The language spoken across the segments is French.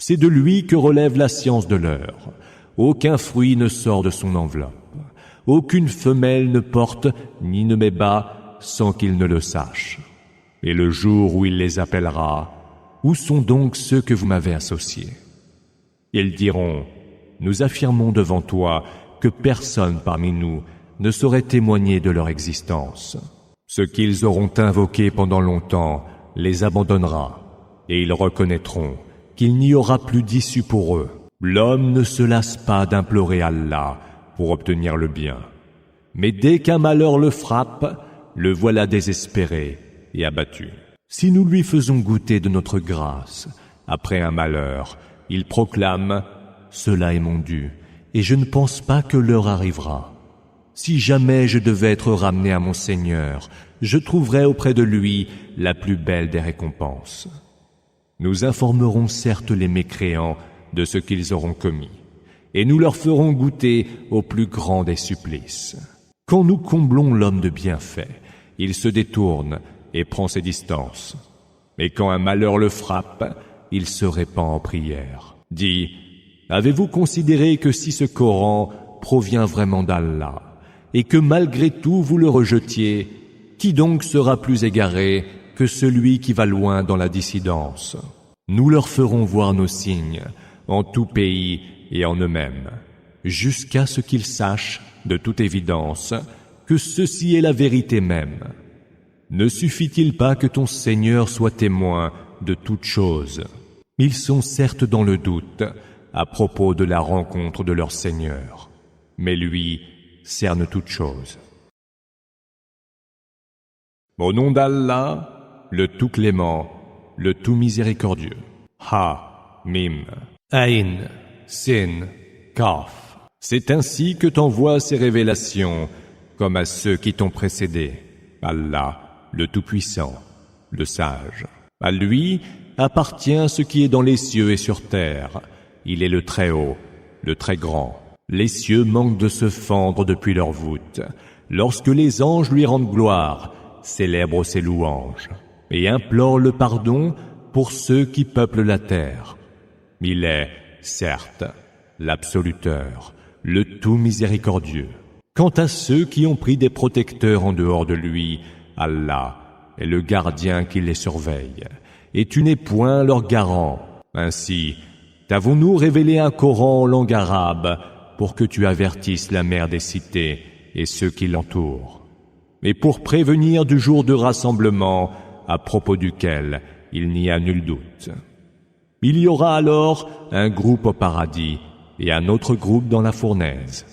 C'est de lui que relève la science de l'heure. Aucun fruit ne sort de son enveloppe. Aucune femelle ne porte ni ne met bas sans qu'il ne le sache. Et le jour où il les appellera, où sont donc ceux que vous m'avez associés? Ils diront, nous affirmons devant toi que personne parmi nous ne saurait témoigner de leur existence. Ce qu'ils auront invoqué pendant longtemps les abandonnera, et ils reconnaîtront qu'il n'y aura plus d'issue pour eux. L'homme ne se lasse pas d'implorer Allah pour obtenir le bien. Mais dès qu'un malheur le frappe, le voilà désespéré et abattu. Si nous lui faisons goûter de notre grâce, après un malheur, il proclame « Cela est mon dû, et je ne pense pas que l'heure arrivera. Si jamais je devais être ramené à mon Seigneur, je trouverais auprès de lui la plus belle des récompenses. » Nous informerons certes les mécréants de ce qu'ils auront commis, et nous leur ferons goûter au plus grand des supplices. Quand nous comblons l'homme de bienfaits, il se détourne et prend ses distances. Mais quand un malheur le frappe, il se répand en prière. Dis, avez-vous considéré que si ce Coran provient vraiment d'Allah, et que malgré tout vous le rejetiez, qui donc sera plus égaré que celui qui va loin dans la dissidence? Nous leur ferons voir nos signes, en tout pays et en eux-mêmes, jusqu'à ce qu'ils sachent, de toute évidence, que ceci est la vérité même. Ne suffit-il pas que ton Seigneur soit témoin de toutes choses? Ils sont certes dans le doute à propos de la rencontre de leur Seigneur, mais lui cerne toutes choses. Au nom d'Allah, le tout clément, le tout miséricordieux. Ha, Mim, Aïn, Sin, Kaf. C'est ainsi que t'envoie ces révélations, comme à ceux qui t'ont précédé. Allah, le Tout-Puissant, le Sage. À lui appartient ce qui est dans les cieux et sur terre. Il est le Très-Haut, le Très-Grand. Les cieux manquent de se fendre depuis leur voûte. Lorsque les anges lui rendent gloire, célèbrent ses louanges, et implorent le pardon pour ceux qui peuplent la terre. Il est, certes, l'absoluteur, le tout miséricordieux. Quant à ceux qui ont pris des protecteurs en dehors de lui, Allah est le gardien qui les surveille, et tu n'es point leur garant. Ainsi, t'avons-nous révélé un Coran en langue arabe pour que tu avertisses la mère des cités et ceux qui l'entourent, et pour prévenir du jour de rassemblement à propos duquel il n'y a nul doute. Il y aura alors un groupe au paradis et un autre groupe dans la fournaise.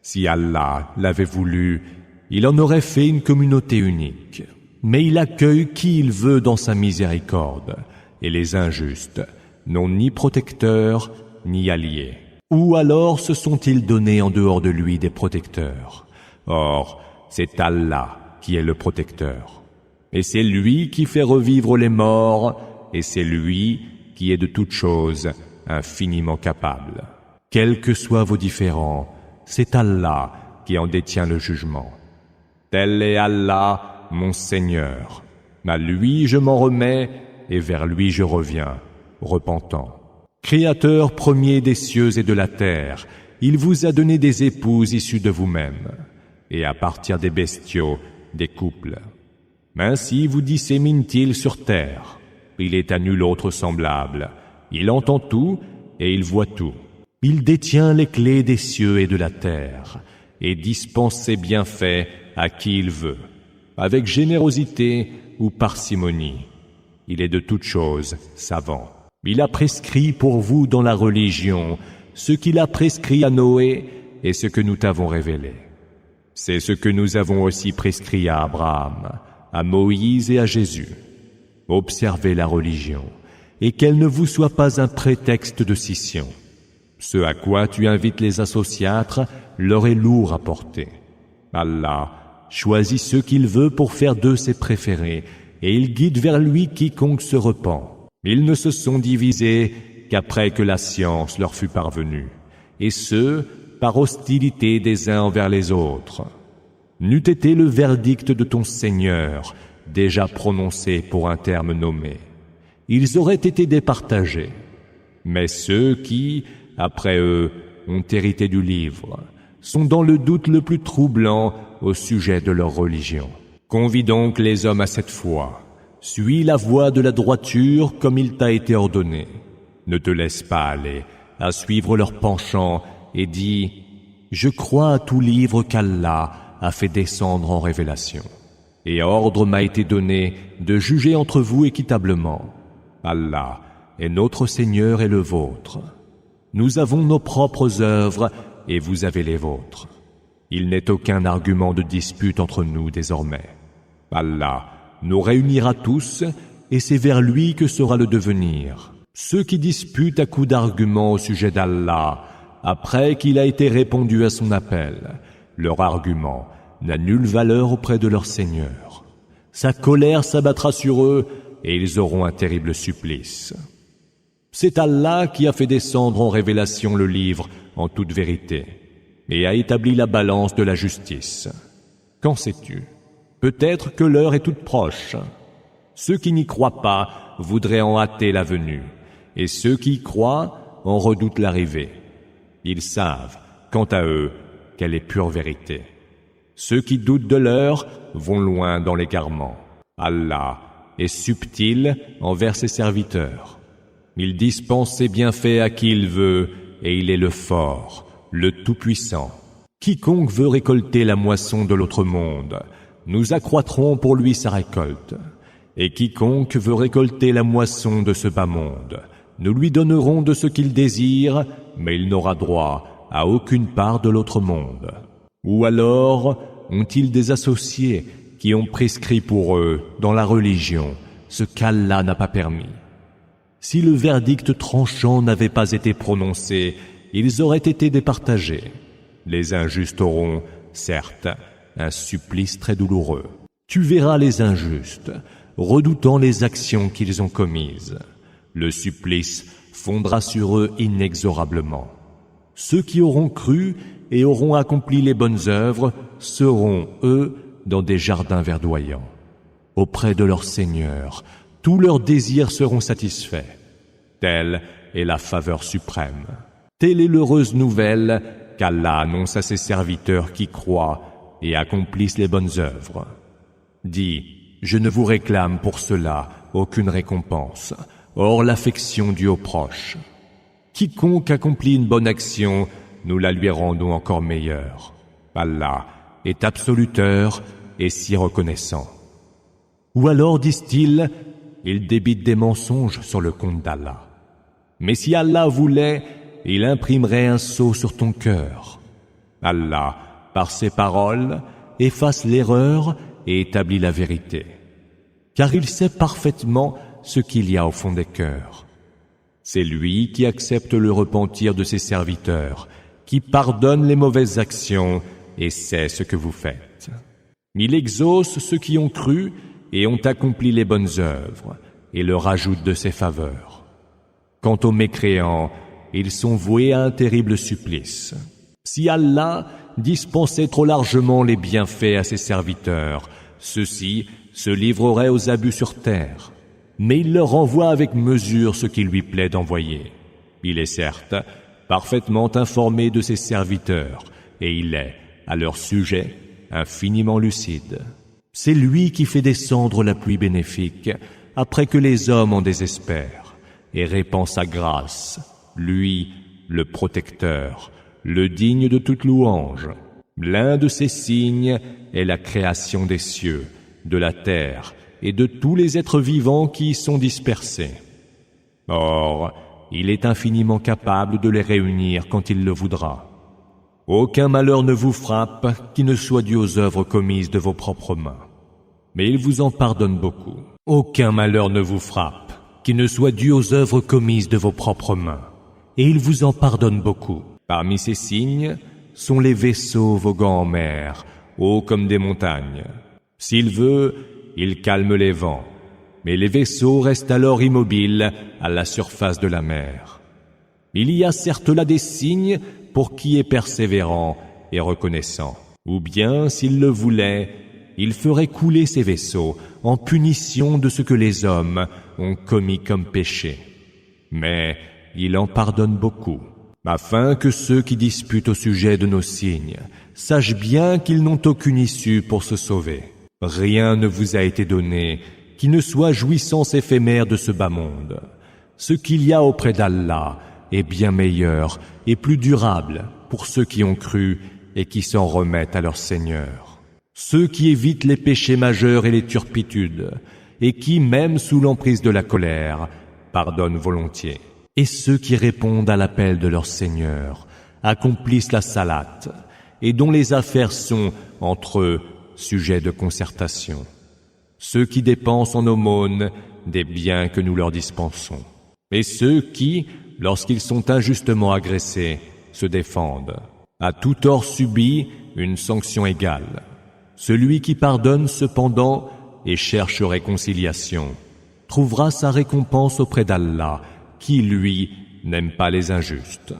Si Allah l'avait voulu, il en aurait fait une communauté unique. Mais il accueille qui il veut dans sa miséricorde, et les injustes n'ont ni protecteur ni alliés. Ou alors se sont-ils donnés en dehors de lui des protecteurs? Or, c'est Allah qui est le protecteur. Et c'est lui qui fait revivre les morts, et c'est lui qui est de toutes choses infiniment capable. Quels que soient vos différends, c'est Allah qui en détient le jugement. Tel est Allah, mon Seigneur. À lui je m'en remets, et vers lui je reviens, repentant. Créateur premier des cieux et de la terre, il vous a donné des épouses issues de vous-même, et à partir des bestiaux, des couples. Ainsi vous dissémine-t-il sur terre. Il est à nul autre semblable. Il entend tout et il voit tout. Il détient les clés des cieux et de la terre, et dispense ses bienfaits à qui il veut, avec générosité ou parcimonie. Il est de toutes choses savant. Il a prescrit pour vous dans la religion ce qu'il a prescrit à Noé et ce que nous t'avons révélé. C'est ce que nous avons aussi prescrit à Abraham, à Moïse et à Jésus. Observez la religion, et qu'elle ne vous soit pas un prétexte de scission. Ce à quoi tu invites les associatres leur est lourd à porter. Allah choisit ceux qu'il veut pour faire d'eux ses préférés, et il guide vers lui quiconque se repent. Ils ne se sont divisés qu'après que la science leur fut parvenue, et ce, par hostilité des uns envers les autres. N'eût été le verdict de ton Seigneur déjà prononcé pour un terme nommé, ils auraient été départagés. Mais ceux qui, après eux, ont hérité du livre, sont dans le doute le plus troublant au sujet de leur religion. Convie donc les hommes à cette foi. Suis la voie de la droiture comme il t'a été ordonné. Ne te laisse pas aller à suivre leur penchant et dis « Je crois à tout livre qu'Allah a fait descendre en révélation. Et ordre m'a été donné de juger entre vous équitablement. Allah est notre Seigneur et le vôtre. Nous avons nos propres œuvres et vous avez les vôtres. Il n'est aucun argument de dispute entre nous désormais. Allah nous réunira tous et c'est vers lui que sera le devenir. Ceux qui disputent à coups d'arguments au sujet d'Allah, après qu'il a été répondu à son appel, leur argument n'a nulle valeur auprès de leur Seigneur. Sa colère s'abattra sur eux et ils auront un terrible supplice. C'est Allah qui a fait descendre en révélation le livre en toute vérité et a établi la balance de la justice. Qu'en sais-tu? Peut-être que l'heure est toute proche. Ceux qui n'y croient pas voudraient en hâter la venue, et ceux qui y croient en redoutent l'arrivée. Ils savent, quant à eux, qu'elle est pure vérité. Ceux qui doutent de l'heure vont loin dans l'égarement. Allah est subtil envers ses serviteurs. Il dispense ses bienfaits à qui il veut, et il est le fort, le tout-puissant. Quiconque veut récolter la moisson de l'autre monde, nous accroîtrons pour lui sa récolte. Et quiconque veut récolter la moisson de ce bas monde, nous lui donnerons de ce qu'il désire, mais il n'aura droit à aucune part de l'autre monde. Ou alors ont-ils des associés qui ont prescrit pour eux, dans la religion, ce qu'Allah n'a pas permis? Si le verdict tranchant n'avait pas été prononcé, ils auraient été départagés. Les injustes auront, certes, un supplice très douloureux. Tu verras les injustes, redoutant les actions qu'ils ont commises. Le supplice fondra sur eux inexorablement. Ceux qui auront cru et auront accompli les bonnes œuvres seront, eux, dans des jardins verdoyants. Auprès de leur Seigneur, tous leurs désirs seront satisfaits. Telle est la faveur suprême. Telle est l'heureuse nouvelle qu'Allah annonce à ses serviteurs qui croient et accomplissent les bonnes œuvres. Dis, je ne vous réclame pour cela aucune récompense, hors l'affection due aux proches. Quiconque accomplit une bonne action, nous la lui rendons encore meilleure. Allah est absoluteur et si reconnaissant. Ou alors, disent-ils, il débite des mensonges sur le compte d'Allah. Mais si Allah voulait, il imprimerait un sceau sur ton cœur. Allah, par ses paroles, efface l'erreur et établit la vérité. Car il sait parfaitement ce qu'il y a au fond des cœurs. C'est lui qui accepte le repentir de ses serviteurs, qui pardonne les mauvaises actions et sait ce que vous faites. Il exauce ceux qui ont cru et ont accompli les bonnes œuvres, et leur ajoute de ses faveurs. Quant aux mécréants, ils sont voués à un terrible supplice. Si Allah dispensait trop largement les bienfaits à ses serviteurs, ceux-ci se livreraient aux abus sur terre. Mais il leur envoie avec mesure ce qu'il lui plaît d'envoyer. Il est certes parfaitement informé de ses serviteurs, et il est, à leur sujet, infiniment lucide. C'est lui qui fait descendre la pluie bénéfique après que les hommes en désespèrent, et répand sa grâce, lui, le protecteur, le digne de toute louange. L'un de ses signes est la création des cieux, de la terre et de tous les êtres vivants qui y sont dispersés. Or, il est infiniment capable de les réunir quand il le voudra. Aucun malheur ne vous frappe qui ne soit dû aux œuvres commises de vos propres mains. Mais il vous en pardonne beaucoup. Aucun malheur ne vous frappe qui ne soit dû aux œuvres commises de vos propres mains. Et il vous en pardonne beaucoup. Parmi ces signes sont les vaisseaux voguant en mer, hauts comme des montagnes. S'il veut, il calme les vents, mais les vaisseaux restent alors immobiles à la surface de la mer. Il y a certes là des signes pour qui est persévérant et reconnaissant. Ou bien, s'il le voulait, il ferait couler ces vaisseaux en punition de ce que les hommes ont commis comme péché. Mais il en pardonne beaucoup, afin que ceux qui disputent au sujet de nos signes sachent bien qu'ils n'ont aucune issue pour se sauver. Rien ne vous a été donné qui ne soit jouissance éphémère de ce bas monde. Ce qu'il y a auprès d'Allah est bien meilleur et plus durable pour ceux qui ont cru et qui s'en remettent à leur Seigneur. Ceux qui évitent les péchés majeurs et les turpitudes, et qui, même sous l'emprise de la colère, pardonnent volontiers. Et ceux qui répondent à l'appel de leur Seigneur, accomplissent la salate, et dont les affaires sont, entre eux, sujets de concertation. Ceux qui dépensent en aumône des biens que nous leur dispensons. Et ceux qui, lorsqu'ils sont injustement agressés, se défendent. À tout tort subi, une sanction égale. Celui qui pardonne cependant et cherche réconciliation trouvera sa récompense auprès d'Allah, qui, lui, n'aime pas les injustes.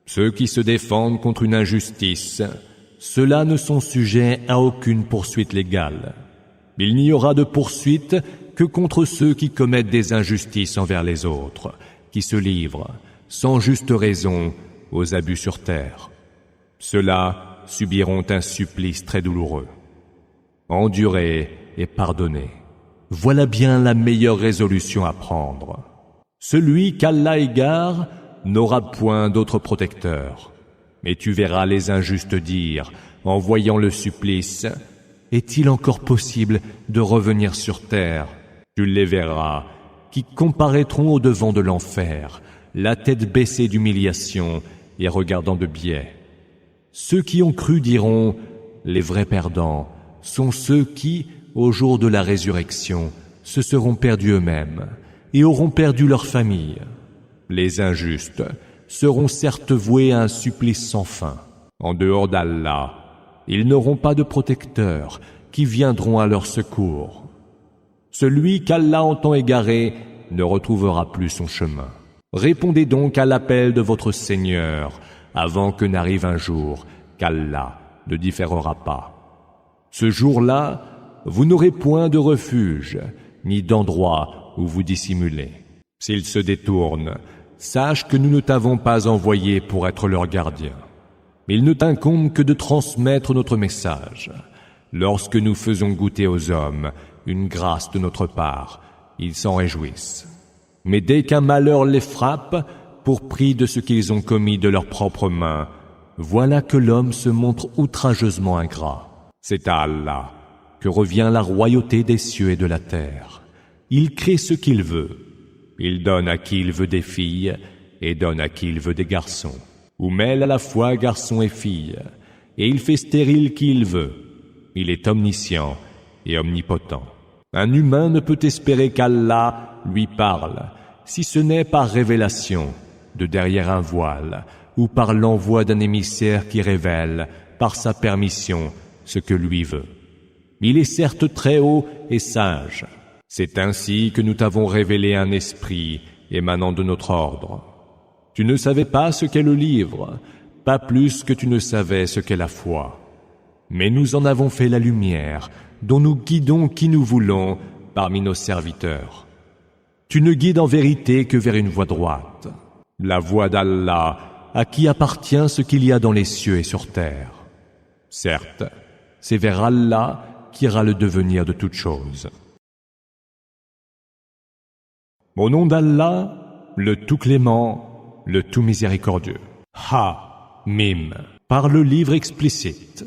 Ceux qui se défendent contre une injustice, ceux-là ne sont sujets à aucune poursuite légale. Il n'y aura de poursuite que contre ceux qui commettent des injustices envers les autres, qui se livrent, sans juste raison, aux abus sur terre. Ceux-là subiront un supplice très douloureux. Endurez et pardonnez. Voilà bien la meilleure résolution à prendre. Celui qu'Allah égare n'aura point d'autre protecteur. Et tu verras les injustes dire, en voyant le supplice, « Est-il encore possible de revenir sur terre ?» Tu les verras, qui comparaîtront au devant de l'enfer, la tête baissée d'humiliation et regardant de biais. Ceux qui ont cru diront, les vrais perdants sont ceux qui, au jour de la résurrection, se seront perdus eux-mêmes et auront perdu leur famille. Les injustes seront certes voués à un supplice sans fin. En dehors d'Allah, ils n'auront pas de protecteurs qui viendront à leur secours. Celui qu'Allah entend égarer ne retrouvera plus son chemin. Répondez donc à l'appel de votre Seigneur avant que n'arrive un jour qu'Allah ne différera pas. Ce jour-là, vous n'aurez point de refuge, ni d'endroit où vous dissimuler. S'ils se détournent, sache que nous ne t'avons pas envoyé pour être leur gardien. Il ne t'incombe que de transmettre notre message. Lorsque nous faisons goûter aux hommes une grâce de notre part, ils s'en réjouissent. Mais dès qu'un malheur les frappe, pour prix de ce qu'ils ont commis de leurs propres mains, voilà que l'homme se montre outrageusement ingrat. C'est à Allah que revient la royauté des cieux et de la terre. Il crée ce qu'il veut. Il donne à qui il veut des filles et donne à qui il veut des garçons, ou mêle à la fois garçons et filles, et il fait stérile qui il veut. Il est omniscient et omnipotent. Un humain ne peut espérer qu'Allah lui parle, si ce n'est par révélation, de derrière un voile, ou par l'envoi d'un émissaire qui révèle, par sa permission, ce que lui veut. Il est certes très haut et sage. C'est ainsi que nous t'avons révélé un esprit émanant de notre ordre. Tu ne savais pas ce qu'est le livre, pas plus que tu ne savais ce qu'est la foi. Mais nous en avons fait la lumière, dont nous guidons qui nous voulons parmi nos serviteurs. Tu ne guides en vérité que vers une voie droite, la voie d'Allah, à qui appartient ce qu'il y a dans les cieux et sur terre. Certes, c'est vers Allah qu'ira le devenir de toutes choses. Au nom d'Allah, le tout clément, le tout miséricordieux. Ha-Mim, par le livre explicite.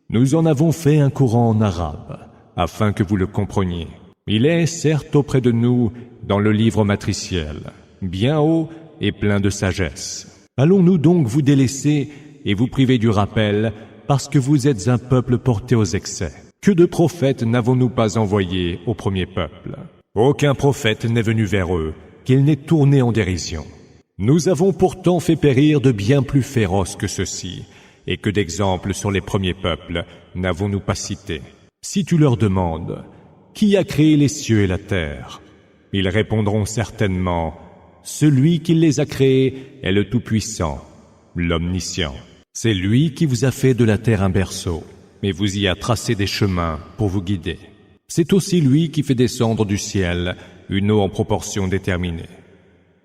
Nous en avons fait un courant en arabe, afin que vous le compreniez. Il est certes auprès de nous dans le livre matriciel, bien haut et plein de sagesse. Allons-nous donc vous délaisser et vous priver du rappel parce que vous êtes un peuple porté aux excès? Que de prophètes n'avons-nous pas envoyés au premier peuple? Aucun prophète n'est venu vers eux, qu'il n'ait tourné en dérision. Nous avons pourtant fait périr de bien plus féroces que ceux-ci, et que d'exemples sur les premiers peuples n'avons-nous pas cité. Si tu leur demandes, qui a créé les cieux et la terre? Ils répondront certainement, celui qui les a créés est le Tout-Puissant, l'Omniscient. C'est lui qui vous a fait de la terre un berceau, et vous y a tracé des chemins pour vous guider. C'est aussi lui qui fait descendre du ciel une eau en proportion déterminée.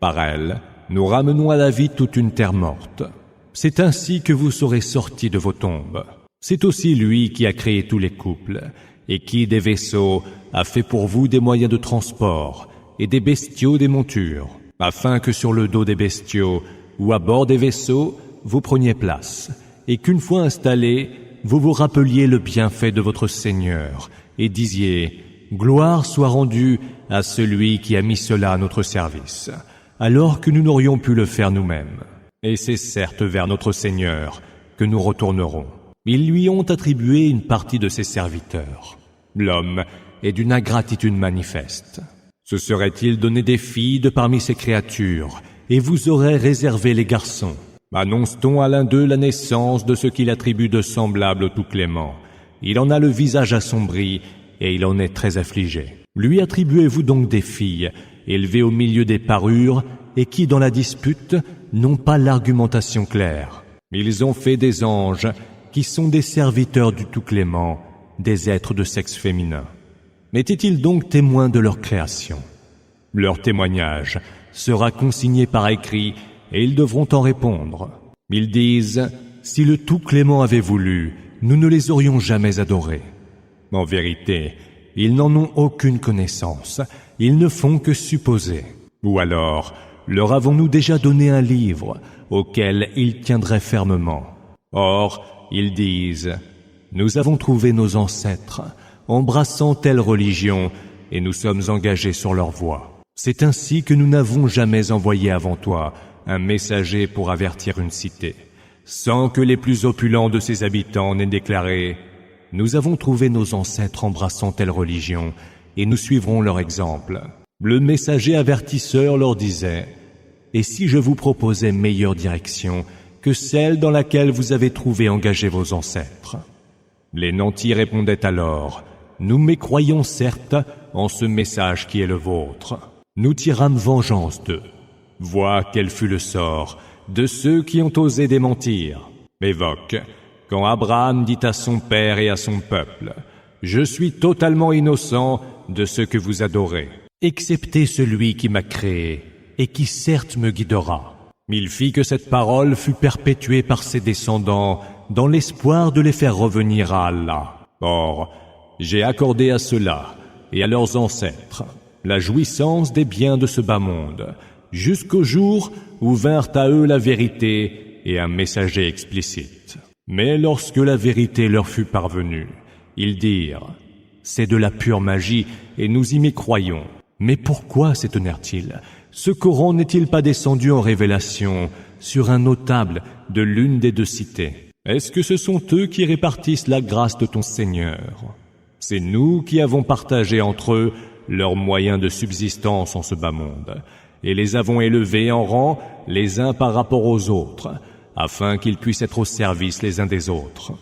Par elle, nous ramenons à la vie toute une terre morte. C'est ainsi que vous serez sortis de vos tombes. C'est aussi lui qui a créé tous les couples, et qui, des vaisseaux, a fait pour vous des moyens de transport, et des bestiaux des montures, afin que sur le dos des bestiaux, ou à bord des vaisseaux, vous preniez place, et qu'une fois installés, vous vous rappeliez le bienfait de votre Seigneur, et disiez « Gloire soit rendue à celui qui a mis cela à notre service », alors que nous n'aurions pu le faire nous-mêmes. Et c'est certes vers notre Seigneur que nous retournerons. Ils lui ont attribué une partie de ses serviteurs. L'homme est d'une ingratitude manifeste. Se serait-il donné des filles de parmi ses créatures, et vous aurez réservé les garçons? Annonce-t-on à l'un d'eux la naissance de ce qu'il attribue de semblable au Tout-Clément? Il en a le visage assombri, et il en est très affligé. Lui attribuez-vous donc des filles, élevées au milieu des parures, et qui, dans la dispute, n'ont pas l'argumentation claire. Ils ont fait des anges, qui sont des serviteurs du Tout-Clément, des êtres de sexe féminin. Étaient-ils donc témoins de leur création? Leur témoignage sera consigné par écrit, et ils devront en répondre. Ils disent « Si le Tout-Clément avait voulu, nous ne les aurions jamais adorés. » En vérité, ils n'en ont aucune connaissance, ils ne font que supposer. Ou alors, leur avons-nous déjà donné un livre auquel ils tiendraient fermement? Or, ils disent « Nous avons trouvé nos ancêtres, embrassant telle religion, et nous sommes engagés sur leur voie. C'est ainsi que nous n'avons jamais envoyé avant toi un messager pour avertir une cité, sans que les plus opulents de ses habitants n'aient déclaré « Nous avons trouvé nos ancêtres embrassant telle religion, et nous suivrons leur exemple. » Le messager avertisseur leur disait « Et si je vous proposais meilleure direction que celle dans laquelle vous avez trouvé engagés vos ancêtres ?» Les nantis répondaient alors « Nous mécroyons certes en ce message qui est le vôtre. Nous tirâmes vengeance d'eux. Vois quel fut le sort de ceux qui ont osé démentir. Évoque, quand Abraham dit à son père et à son peuple « Je suis totalement innocent de ce que vous adorez, excepté celui qui m'a créé et qui certes me guidera. » Il fit que cette parole fut perpétuée par ses descendants dans l'espoir de les faire revenir à Allah. Or, j'ai accordé à ceux-là et à leurs ancêtres la jouissance des biens de ce bas monde, jusqu'au jour où vinrent à eux la vérité et un messager explicite. Mais lorsque la vérité leur fut parvenue, ils dirent « C'est de la pure magie et nous y mécroyons. » Mais pourquoi s'étonnèrent-ils? Ce Coran n'est-il pas descendu en révélation sur un notable de l'une des deux cités? Est-ce que ce sont eux qui répartissent la grâce de ton Seigneur? C'est nous qui avons partagé entre eux leurs moyens de subsistance en ce bas monde, et les avons élevés en rang les uns par rapport aux autres, afin qu'ils puissent être au service les uns des autres.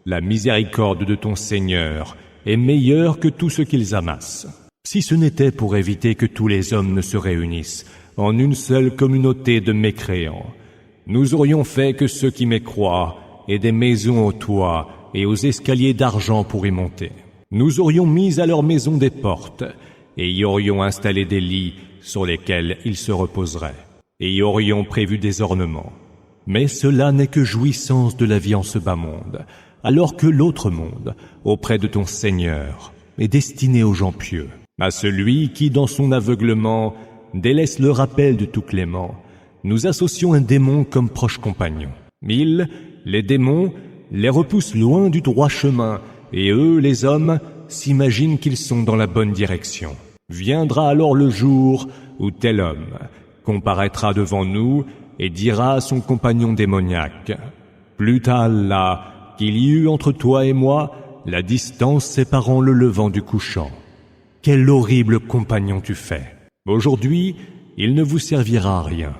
La miséricorde de ton Seigneur est meilleure que tout ce qu'ils amassent. Si ce n'était pour éviter que tous les hommes ne se réunissent en une seule communauté de mécréants, nous aurions fait que ceux qui mécroient aient des maisons aux toits et aux escaliers d'argent pour y monter. Nous aurions mis à leurs maisons des portes et y aurions installé des lits sur lesquels ils se reposeraient, et y aurions prévu des ornements. Mais cela n'est que jouissance de la vie en ce bas monde, alors que l'autre monde, auprès de ton Seigneur, est destiné aux gens pieux, à celui qui, dans son aveuglement, délaisse le rappel de tout Clément. Nous associons un démon comme proche compagnon. Ils, les démons, les repoussent loin du droit chemin, et eux, les hommes, s'imaginent qu'ils sont dans la bonne direction. Viendra alors le jour où tel homme comparaîtra devant nous et dira à son compagnon démoniaque « Plût à Allah qu'il y eût entre toi et moi la distance séparant le levant du couchant. Quel horrible compagnon tu fais! Aujourd'hui, il ne vous servira à rien,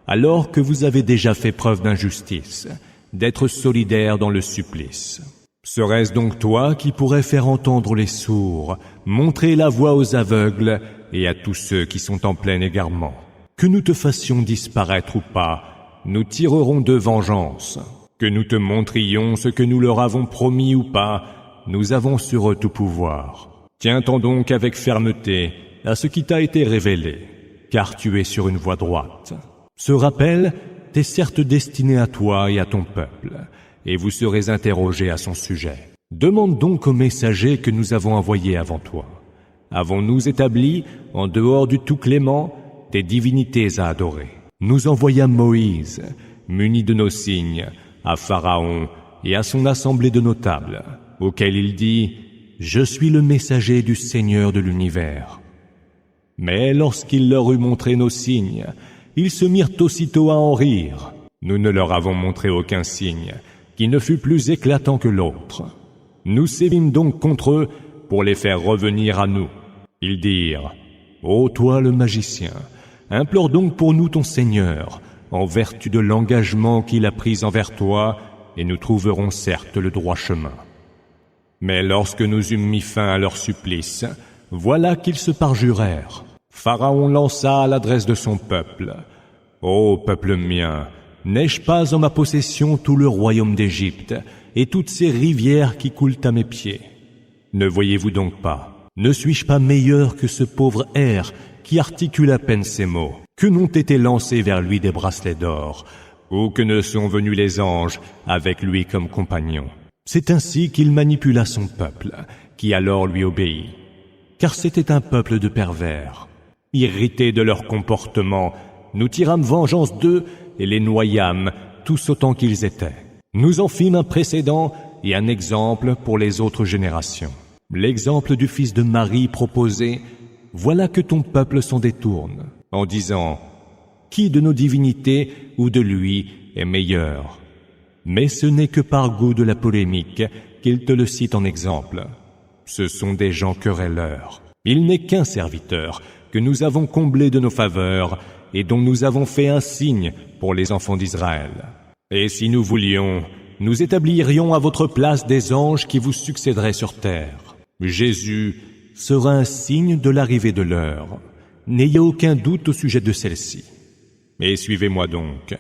alors que vous avez déjà fait preuve d'injustice, d'être solidaire dans le supplice. Serait-ce donc toi qui pourrais faire entendre les sourds, montrer la voie aux aveugles et à tous ceux qui sont en plein égarement? Que nous te fassions disparaître ou pas, nous tirerons de vengeance. Que nous te montrions ce que nous leur avons promis ou pas, nous avons sur eux tout pouvoir. Tiens-t'en donc avec fermeté à ce qui t'a été révélé, car tu es sur une voie droite. Ce rappel t'est certes destiné à toi et à ton peuple, et vous serez interrogés à son sujet. Demande donc au messager que nous avons envoyé avant toi. Avons-nous établi, en dehors du Tout-Clément, des divinités à adorer? Nous envoyâmes Moïse, muni de nos signes, à Pharaon et à son assemblée de notables, auquel il dit « Je suis le messager du Seigneur de l'univers ». Mais lorsqu'il leur eut montré nos signes, ils se mirent aussitôt à en rire. Nous ne leur avons montré aucun signe qui ne fût plus éclatant que l'autre. Nous sévîmes donc contre eux pour les faire revenir à nous. Ils dirent « Ô toi le magicien, implore donc pour nous ton Seigneur, en vertu de l'engagement qu'il a pris envers toi, et nous trouverons certes le droit chemin. » Mais lorsque nous eûmes mis fin à leur supplice, voilà qu'ils se parjurèrent. Pharaon lança à l'adresse de son peuple « Ô peuple mien, n'ai-je pas en ma possession tout le royaume d'Égypte et toutes ces rivières qui coulent à mes pieds? Ne voyez-vous donc pas? Ne suis-je pas meilleur que ce pauvre Er qui articule à peine ces mots? Que n'ont été lancés vers lui des bracelets d'or, ou que ne sont venus les anges avec lui comme compagnons? C'est ainsi qu'il manipula son peuple, qui alors lui obéit. Car c'était un peuple de pervers. Irrités de leur comportement, nous tirâmes vengeance d'eux et les noyâmes, tous autant qu'ils étaient. Nous en fîmes un précédent et un exemple pour les autres générations. L'exemple du fils de Marie proposé, voilà que ton peuple s'en détourne, en disant « Qui de nos divinités ou de lui est meilleur ?» Mais ce n'est que par goût de la polémique qu'il te le cite en exemple. Ce sont des gens querelleurs. Il n'est qu'un serviteur que nous avons comblé de nos faveurs et dont nous avons fait un signe pour les enfants d'Israël. Et si nous voulions, nous établirions à votre place des anges qui vous succéderaient sur terre. Jésus sera un signe de l'arrivée de l'heure. N'ayez aucun doute au sujet de celle-ci. Et suivez-moi donc.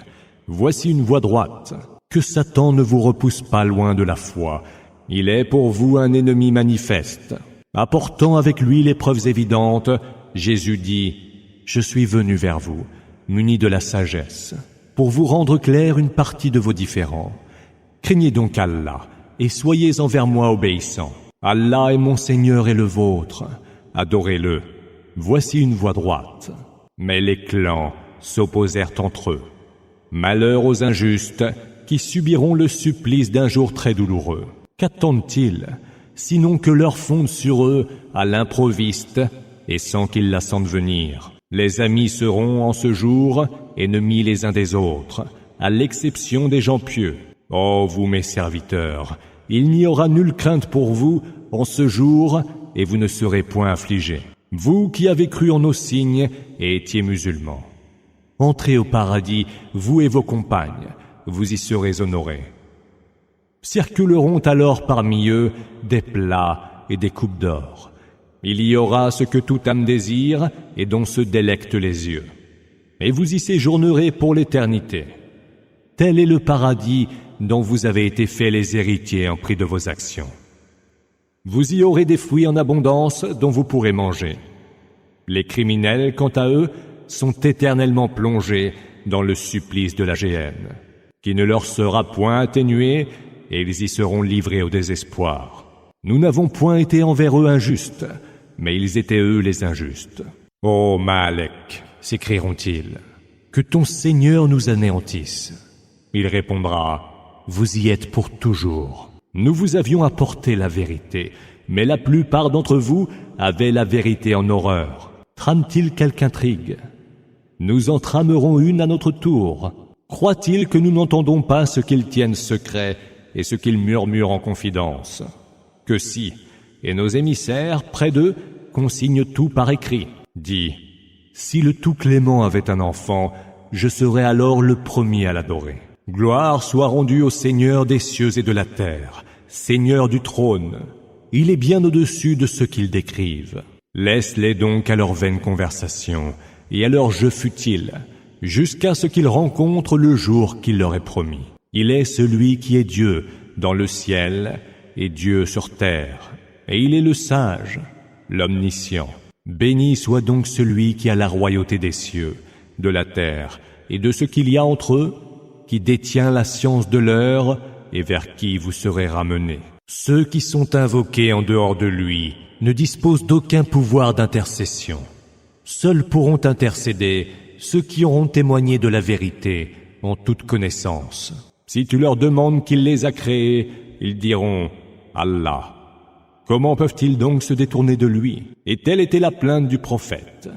Voici une voie droite. Que Satan ne vous repousse pas loin de la foi. Il est pour vous un ennemi manifeste. Apportant avec lui les preuves évidentes, Jésus dit « Je suis venu vers vous, muni de la sagesse, pour vous rendre clair une partie de vos différends. Craignez donc Allah, et soyez envers moi obéissants. Allah est mon Seigneur et le vôtre. Adorez-le. Voici une voie droite. » Mais les clans s'opposèrent entre eux. Malheur aux injustes qui subiront le supplice d'un jour très douloureux. Qu'attendent-ils, sinon que l'heure fonde sur eux à l'improviste et sans qu'ils la sentent venir? Les amis seront en ce jour ennemis les uns des autres, à l'exception des gens pieux. Ô vous mes serviteurs, il n'y aura nulle crainte pour vous en ce jour et vous ne serez point affligés. Vous qui avez cru en nos signes et étiez musulmans. Entrez au paradis, vous et vos compagnes, vous y serez honorés. Circuleront alors parmi eux des plats et des coupes d'or. Il y aura ce que toute âme désire et dont se délectent les yeux. Et vous y séjournerez pour l'éternité. Tel est le paradis dont vous avez été faits les héritiers en prix de vos actions. Vous y aurez des fruits en abondance dont vous pourrez manger. Les criminels, quant à eux, sont éternellement plongés dans le supplice de la géhenne, qui ne leur sera point atténué, et ils y seront livrés au désespoir. Nous n'avons point été envers eux injustes, mais ils étaient eux les injustes. « Ô Malek » s'écrieront-ils, « que ton Seigneur nous anéantisse. » Il répondra, « Vous y êtes pour toujours. Nous vous avions apporté la vérité, mais la plupart d'entre vous avaient la vérité en horreur. Trame-t-il quelque intrigue? Nous en tramerons une à notre tour. Croit-il que nous n'entendons pas ce qu'ils tiennent secret et ce qu'ils murmurent en confidence? Que si, et nos émissaires, près d'eux, consignent tout par écrit. Dis, si le Tout-Clément avait un enfant, je serais alors le premier à l'adorer. Gloire soit rendue au Seigneur des cieux et de la terre, Seigneur du trône. Il est bien au-dessus de ce qu'ils décrivent. Laisse-les donc à leur vaine conversation et à leur jeu futile, jusqu'à ce qu'ils rencontrent le jour qu'il leur est promis. Il est celui qui est Dieu dans le ciel et Dieu sur terre, et il est le sage, l'omniscient. Béni soit donc celui qui a la royauté des cieux, de la terre et de ce qu'il y a entre eux, qui détient la science de l'heure et vers qui vous serez ramenés. Ceux qui sont invoqués en dehors de lui ne disposent d'aucun pouvoir d'intercession. Seuls pourront intercéder ceux qui auront témoigné de la vérité en toute connaissance. Si tu leur demandes qui les a créés, ils diront « Allah ». Comment peuvent-ils donc se détourner de lui? Et telle était la plainte du prophète.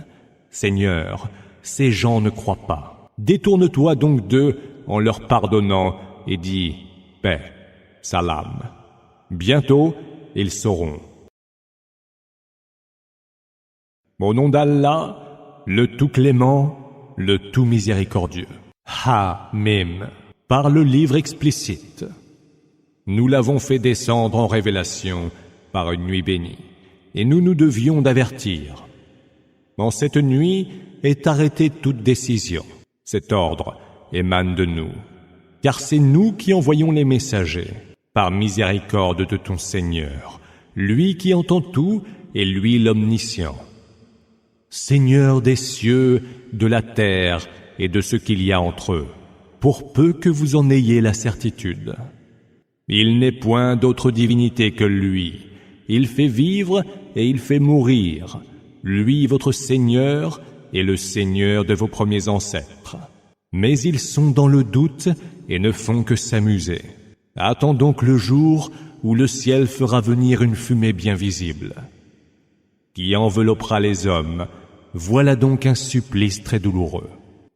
Seigneur, ces gens ne croient pas. Détourne-toi donc d'eux en leur pardonnant et dis « paix, salam ». Bientôt, ils sauront. Au nom d'Allah, le tout clément, le tout miséricordieux. Ha-Mim, par le livre explicite. Nous l'avons fait descendre en révélation par une nuit bénie, et nous nous devions d'avertir. En cette nuit est arrêtée toute décision. Cet ordre émane de nous, car c'est nous qui envoyons les messagers, par miséricorde de ton Seigneur, lui qui entend tout et lui l'omniscient. Seigneur des cieux, de la terre et de ce qu'il y a entre eux, pour peu que vous en ayez la certitude. Il n'est point d'autre divinité que lui. Il fait vivre et il fait mourir. Lui, votre Seigneur, est le Seigneur de vos premiers ancêtres. Mais ils sont dans le doute et ne font que s'amuser. Attends donc le jour où le ciel fera venir une fumée bien visible, qui enveloppera les hommes. Voilà donc un supplice très douloureux.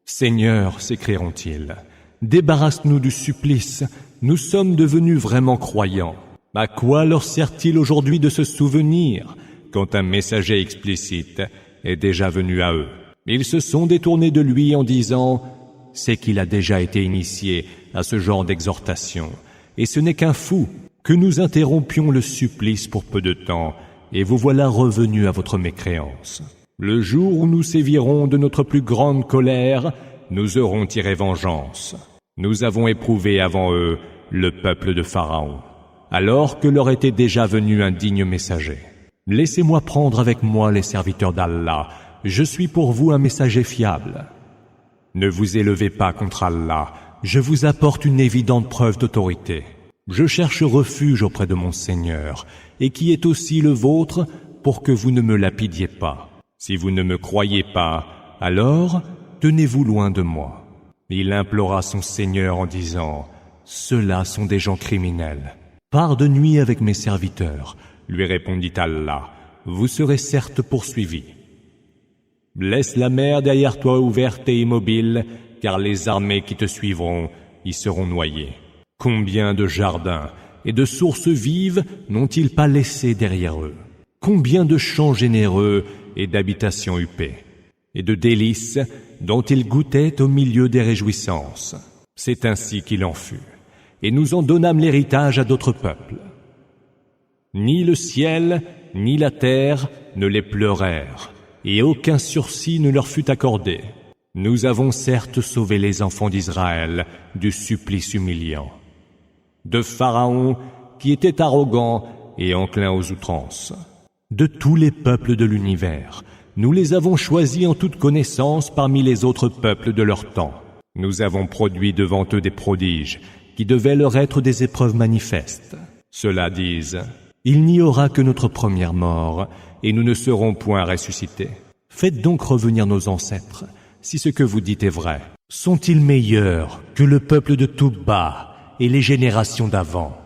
Seigneur, s'écrieront-ils, débarrasse-nous du supplice. Nous sommes devenus vraiment croyants. À quoi leur sert-il aujourd'hui de se souvenir quand un messager explicite est déjà venu à eux? Ils se sont détournés de lui en disant « C'est qu'il a déjà été initié à ce genre d'exhortation, et ce n'est qu'un fou, que nous interrompions le supplice pour peu de temps, et vous voilà revenus à votre mécréance. Le jour où nous sévirons de notre plus grande colère, nous aurons tiré vengeance. Nous avons éprouvé avant eux le peuple de Pharaon, alors que leur était déjà venu un digne messager. Laissez-moi prendre avec moi les serviteurs d'Allah, je suis pour vous un messager fiable. Ne vous élevez pas contre Allah, je vous apporte une évidente preuve d'autorité. Je cherche refuge auprès de mon Seigneur, et qui est aussi le vôtre, pour que vous ne me lapidiez pas. Si vous ne me croyez pas, alors tenez-vous loin de moi. Il implora son Seigneur en disant « Ceux-là sont des gens criminels. » « Pars de nuit avec mes serviteurs, lui répondit Allah, vous serez certes poursuivis. Laisse la mer derrière toi ouverte et immobile, car les armées qui te suivront y seront noyées. Combien de jardins et de sources vives n'ont-ils pas laissé derrière eux? Combien de champs généreux et d'habitations huppées, et de délices dont ils goûtaient au milieu des réjouissances. C'est ainsi qu'il en fut. Et nous en donnâmes l'héritage à d'autres peuples. Ni le ciel, ni la terre ne les pleurèrent, et aucun sursis ne leur fut accordé. Nous avons certes sauvé les enfants d'Israël du supplice humiliant, de Pharaon qui était arrogant et enclin aux outrances. De tous les peuples de l'univers, nous les avons choisis en toute connaissance parmi les autres peuples de leur temps. Nous avons produit devant eux des prodiges, qui devaient leur être des épreuves manifestes. Ceux-là disent, il n'y aura que notre première mort, et nous ne serons point ressuscités. Faites donc revenir nos ancêtres, si ce que vous dites est vrai. Sont-ils meilleurs que le peuple de Toubba et les générations d'avant?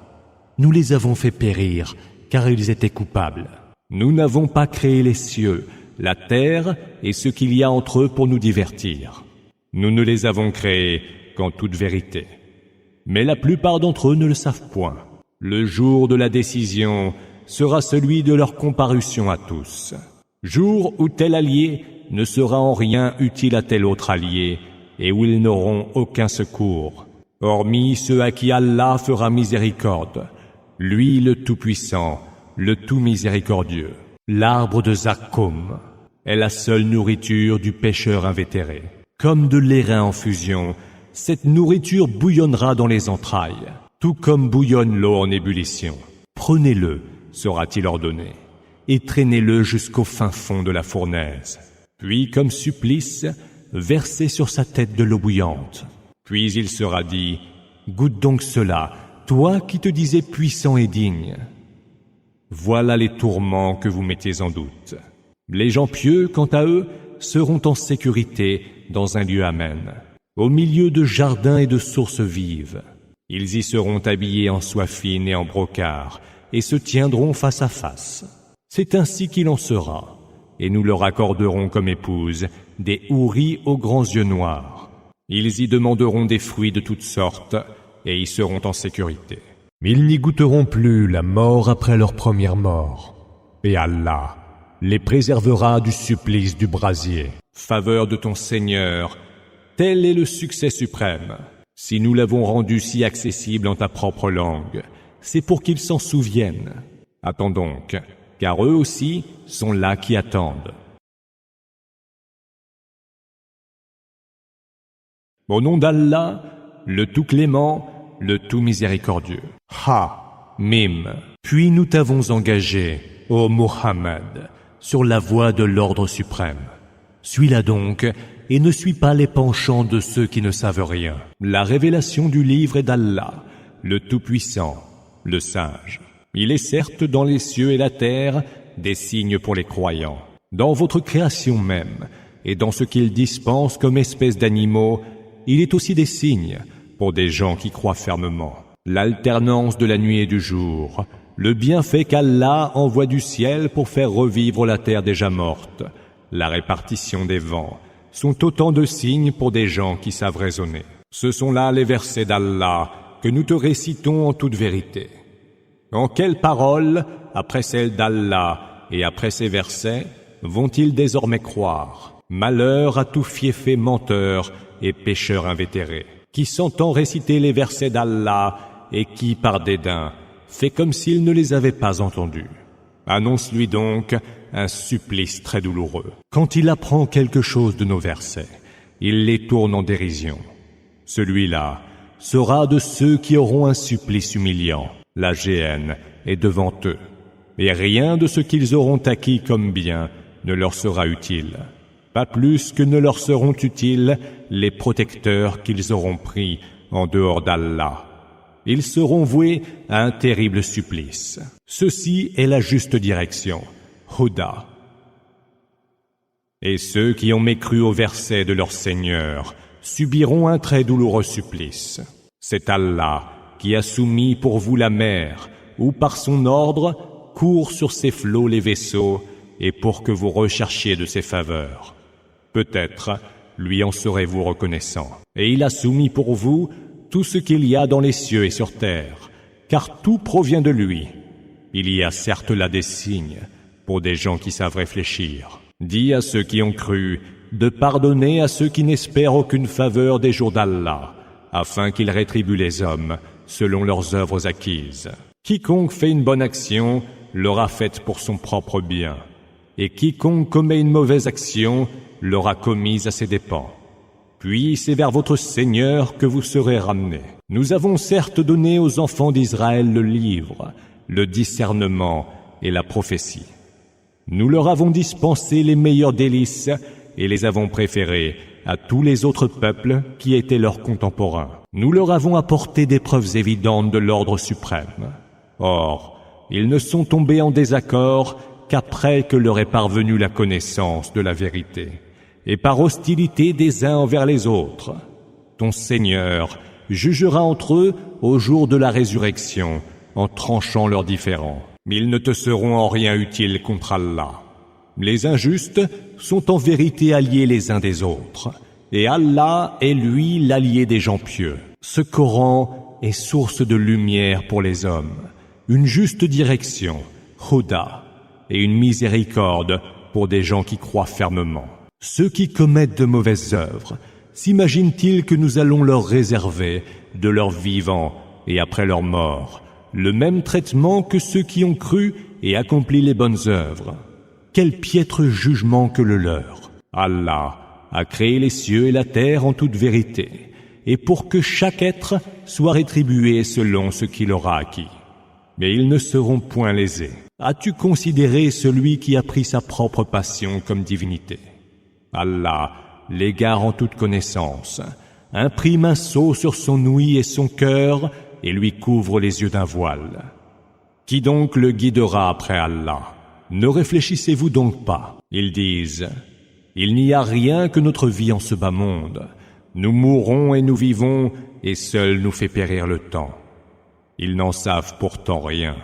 Nous les avons fait périr, car ils étaient coupables. Nous n'avons pas créé les cieux, la terre et ce qu'il y a entre eux pour nous divertir. Nous ne les avons créés qu'en toute vérité. Mais la plupart d'entre eux ne le savent point. Le jour de la décision sera celui de leur comparution à tous. Jour où tel allié ne sera en rien utile à tel autre allié, et où ils n'auront aucun secours, hormis ceux à qui Allah fera miséricorde, lui le Tout-Puissant, le Tout Miséricordieux. L'arbre de Zakkoum est la seule nourriture du pécheur invétéré. Comme de l'airain en fusion, cette nourriture bouillonnera dans les entrailles, tout comme bouillonne l'eau en ébullition. Prenez-le, sera-t-il ordonné, et traînez-le jusqu'au fin fond de la fournaise. Puis, comme supplice, versez sur sa tête de l'eau bouillante. Puis il sera dit, goûte donc cela, toi qui te disais puissant et digne. Voilà les tourments que vous mettiez en doute. Les gens pieux, quant à eux, seront en sécurité dans un lieu amène, au milieu de jardins et de sources vives. Ils y seront habillés en soie fine et en brocart, et se tiendront face à face. C'est ainsi qu'il en sera, et nous leur accorderons comme épouse des houris aux grands yeux noirs. Ils y demanderont des fruits de toutes sortes, et y seront en sécurité. Ils n'y goûteront plus la mort après leur première mort, et Allah les préservera du supplice du brasier. Faveur de ton Seigneur, tel est le succès suprême. Si nous l'avons rendu si accessible en ta propre langue, c'est pour qu'ils s'en souviennent. Attends donc, car eux aussi sont là qui attendent. Au nom d'Allah, le tout clément, le tout miséricordieux. Ha-Mim. Puis nous t'avons engagé, ô Muhammad, sur la voie de l'ordre suprême. Suis-la donc, et ne suis pas les penchants de ceux qui ne savent rien. La révélation du livre est d'Allah, le Tout-Puissant, le Sage. Il est certes dans les cieux et la terre des signes pour les croyants. Dans votre création même, et dans ce qu'il dispense comme espèces d'animaux, il est aussi des signes pour des gens qui croient fermement. L'alternance de la nuit et du jour, le bienfait qu'Allah envoie du ciel pour faire revivre la terre déjà morte, la répartition des vents, sont autant de signes pour des gens qui savent raisonner. Ce sont là les versets d'Allah que nous te récitons en toute vérité. En quelles paroles, après celles d'Allah et après ces versets, vont-ils désormais croire? Malheur à tout fiefé menteur et pécheur invétéré, qui s'entend réciter les versets d'Allah et qui, par dédain, fait comme s'il ne les avait pas entendus. Annonce-lui donc un supplice très douloureux. Quand il apprend quelque chose de nos versets, il les tourne en dérision. Celui-là sera de ceux qui auront un supplice humiliant. La géhenne est devant eux, et rien de ce qu'ils auront acquis comme bien ne leur sera utile. Pas plus que ne leur seront utiles les protecteurs qu'ils auront pris en dehors d'Allah. Ils seront voués à un terrible supplice. Ceci est la juste direction, Huda. Et ceux qui ont mécru au verset de leur Seigneur subiront un très douloureux supplice. C'est Allah qui a soumis pour vous la mer, où par son ordre courent sur ses flots les vaisseaux, et pour que vous recherchiez de ses faveurs. Peut-être lui en serez-vous reconnaissant. Et il a soumis pour vous tout ce qu'il y a dans les cieux et sur terre, car tout provient de lui. Il y a certes là des signes pour des gens qui savent réfléchir. Dis à ceux qui ont cru de pardonner à ceux qui n'espèrent aucune faveur des jours d'Allah, afin qu'il rétribue les hommes selon leurs œuvres acquises. Quiconque fait une bonne action l'aura faite pour son propre bien, et quiconque commet une mauvaise action l'aura commise à ses dépens. Puis c'est vers votre Seigneur que vous serez ramenés. Nous avons certes donné aux enfants d'Israël le livre, le discernement et la prophétie. Nous leur avons dispensé les meilleurs délices et les avons préférés à tous les autres peuples qui étaient leurs contemporains. Nous leur avons apporté des preuves évidentes de l'ordre suprême. Or, ils ne sont tombés en désaccord qu'après que leur est parvenue la connaissance de la vérité, et par hostilité des uns envers les autres. Ton Seigneur jugera entre eux au jour de la résurrection, en tranchant leurs différends. Ils ne te seront en rien utiles contre Allah. Les injustes sont en vérité alliés les uns des autres, et Allah est lui l'allié des gens pieux. Ce Coran est source de lumière pour les hommes, une juste direction, Huda, et une miséricorde pour des gens qui croient fermement. Ceux qui commettent de mauvaises œuvres, s'imaginent-ils que nous allons leur réserver, de leur vivant et après leur mort, le même traitement que ceux qui ont cru et accompli les bonnes œuvres? Quel piètre jugement que le leur! Allah a créé les cieux et la terre en toute vérité, et pour que chaque être soit rétribué selon ce qu'il aura acquis. Mais ils ne seront point lésés. As-tu considéré celui qui a pris sa propre passion comme divinité? Allah, l'égare en toute connaissance, imprime un sceau sur son ouïe et son cœur et lui couvre les yeux d'un voile. Qui donc le guidera après Allah? Ne réfléchissez-vous donc pas? Ils disent: il n'y a rien que notre vie en ce bas monde. Nous mourrons et nous vivons, et seul nous fait périr le temps. Ils n'en savent pourtant rien.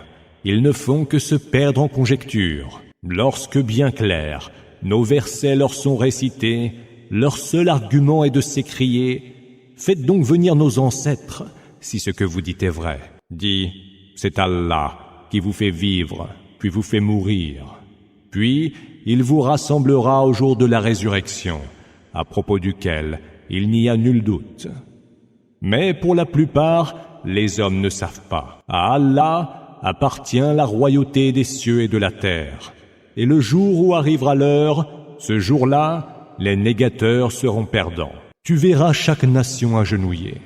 Ils ne font que se perdre en conjectures. Lorsque bien clair, nos versets leur sont récités, leur seul argument est de s'écrier: faites donc venir nos ancêtres, si ce que vous dites est vrai. Dis: c'est Allah qui vous fait vivre, puis vous fait mourir. Puis il vous rassemblera au jour de la résurrection, à propos duquel il n'y a nul doute. Mais pour la plupart, les hommes ne savent pas. À Allah appartient la royauté des cieux et de la terre. Et le jour où arrivera l'heure, ce jour-là, les négateurs seront perdants. Tu verras chaque nation agenouillée.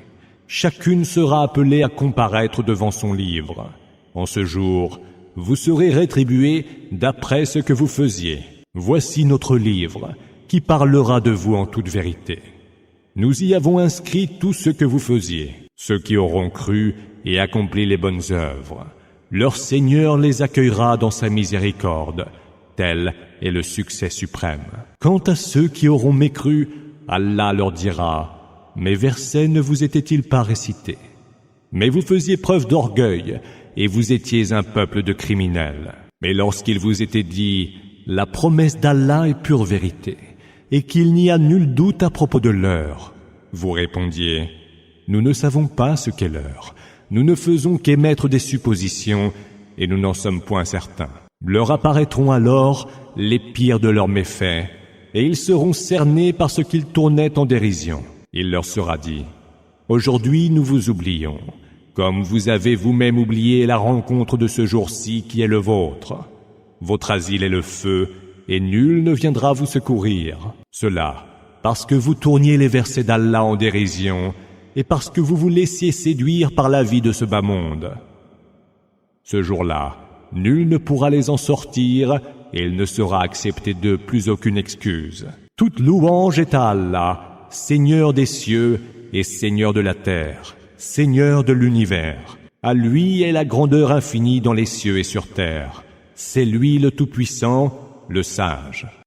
Chacune sera appelée à comparaître devant son livre. En ce jour, vous serez rétribués d'après ce que vous faisiez. Voici notre livre, qui parlera de vous en toute vérité. Nous y avons inscrit tout ce que vous faisiez. Ceux qui auront cru et accompli les bonnes œuvres, leur Seigneur les accueillera dans sa miséricorde. Tel est le succès suprême. Quant à ceux qui auront mécru, Allah leur dira: mes versets ne vous étaient-ils pas récités? Mais vous faisiez preuve d'orgueil, et vous étiez un peuple de criminels. Mais lorsqu'il vous était dit: la promesse d'Allah est pure vérité, et qu'il n'y a nul doute à propos de l'heure, vous répondiez: nous ne savons pas ce qu'est l'heure. Nous ne faisons qu'émettre des suppositions, et nous n'en sommes point certains. Leur apparaîtront alors les pires de leurs méfaits, et ils seront cernés par ce qu'ils tournaient en dérision. Il leur sera dit: aujourd'hui nous vous oublions, comme vous avez vous-même oublié la rencontre de ce jour-ci qui est le vôtre. Votre asile est le feu, et nul ne viendra vous secourir. Cela, parce que vous tourniez les versets d'Allah en dérision, et parce que vous vous laissiez séduire par la vie de ce bas monde. Ce jour-là, nul ne pourra les en sortir, et il ne sera accepté d'eux plus aucune excuse. Toute louange est à Allah, Seigneur des cieux et Seigneur de la terre, Seigneur de l'univers. À lui est la grandeur infinie dans les cieux et sur terre. C'est lui le Tout-Puissant, le Sage.